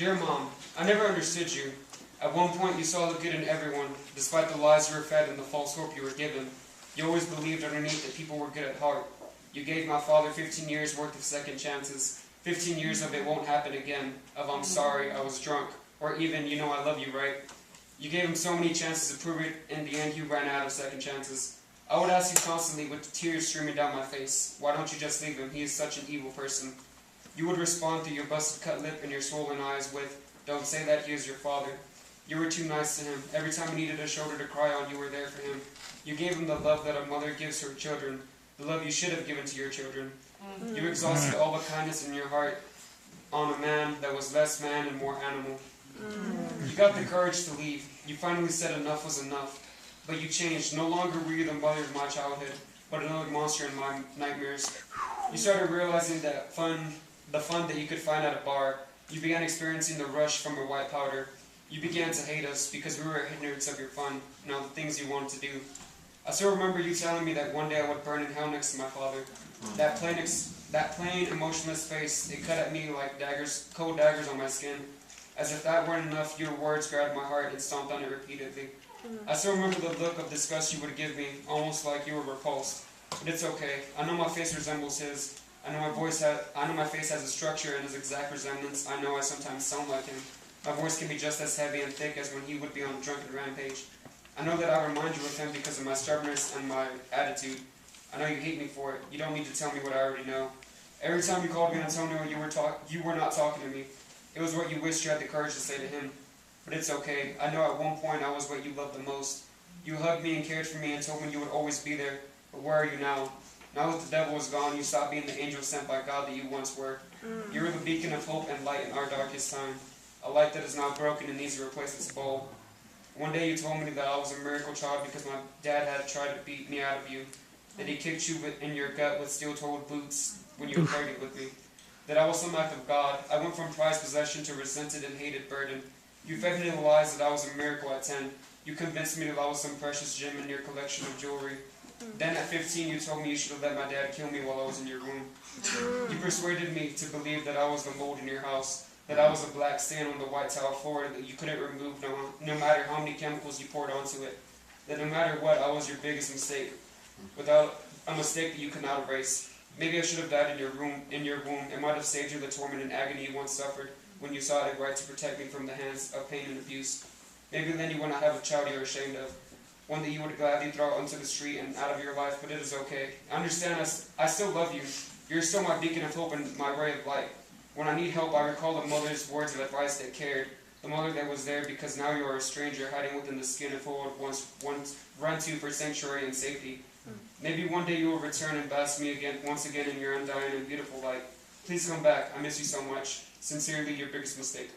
Dear Mom, I never understood you. At one point you saw the good in everyone, despite the lies you were fed and the false hope you were given. You always believed underneath that people were good at heart. You gave my father 15 years worth of second chances. 15 years of it won't happen again, of I'm sorry, I was drunk, or even, you know I love you, right? You gave him so many chances to prove it, in the end you ran out of second chances. I would ask you constantly with tears streaming down my face, why don't you just leave him, he is such an evil person. You would respond through your busted cut lip and your swollen eyes with, don't say that, he is your father. You were too nice to him. Every time he needed a shoulder to cry on, you were there for him. You gave him the love that a mother gives her children, the love you should have given to your children. You exhausted all the kindness in your heart on a man that was less man and more animal. You got the courage to leave. You finally said enough was enough. But you changed. No longer were you the mother of my childhood, but another monster in my nightmares. You started realizing that the fun that you could find at a bar. You began experiencing the rush from a white powder. You began to hate us because we were ignorant of your fun and all the things you wanted to do. I still remember you telling me that one day I would burn in hell next to my father. That plain, emotionless face, it cut at me like daggers, cold daggers on my skin. As if that weren't enough, your words grabbed my heart and stomped on it repeatedly. I still remember the look of disgust you would give me, almost like you were repulsed. But it's okay. I know my face resembles his. I know my face has a structure and his exact resemblance. I know I sometimes sound like him. My voice can be just as heavy and thick as when he would be on a drunken rampage. I know that I remind you of him because of my stubbornness and my attitude. I know you hate me for it. You don't need to tell me what I already know. Every time you called me Antonio, you were not talking to me. It was what you wished you had the courage to say to him. But it's okay. I know at one point I was what you loved the most. You hugged me and cared for me and told me you would always be there. But where are you now? Now that the devil is gone, you stopped being the angel sent by God that you once were. You were the beacon of hope and light in our darkest time. A light that is now broken and needs to replace its bulb. One day you told me that I was a miracle child because my dad had tried to beat me out of you. That he kicked you in your gut with steel-toed boots when you were pregnant with me. That I was some act of God. I went from prized possession to resented and hated burden. You fed me the lies that I was a miracle at 10. You convinced me that I was some precious gem in your collection of jewelry. Then at 15 you told me you should have let my dad kill me while I was in your womb. You persuaded me to believe that I was the mold in your house. That I was a black stain on the white tile floor that you couldn't remove no matter how many chemicals you poured onto it. That no matter what, I was your biggest mistake. Without a mistake that you could not erase. Maybe I should have died in your womb. It might have saved you the torment and agony you once suffered when you saw it right to protect me from the hands of pain and abuse. Maybe then you would not have a child you are ashamed of. One that you would gladly throw onto the street and out of your life, but it is okay. Understand I still love you. You're still my beacon of hope and my ray of light. When I need help, I recall the mother's words of advice that cared. The mother that was there because now you are a stranger hiding within the skin of who I once run to for sanctuary and safety. Maybe one day you will return and bask me once again in your undying and beautiful light. Please come back. I miss you so much. Sincerely, your biggest mistake.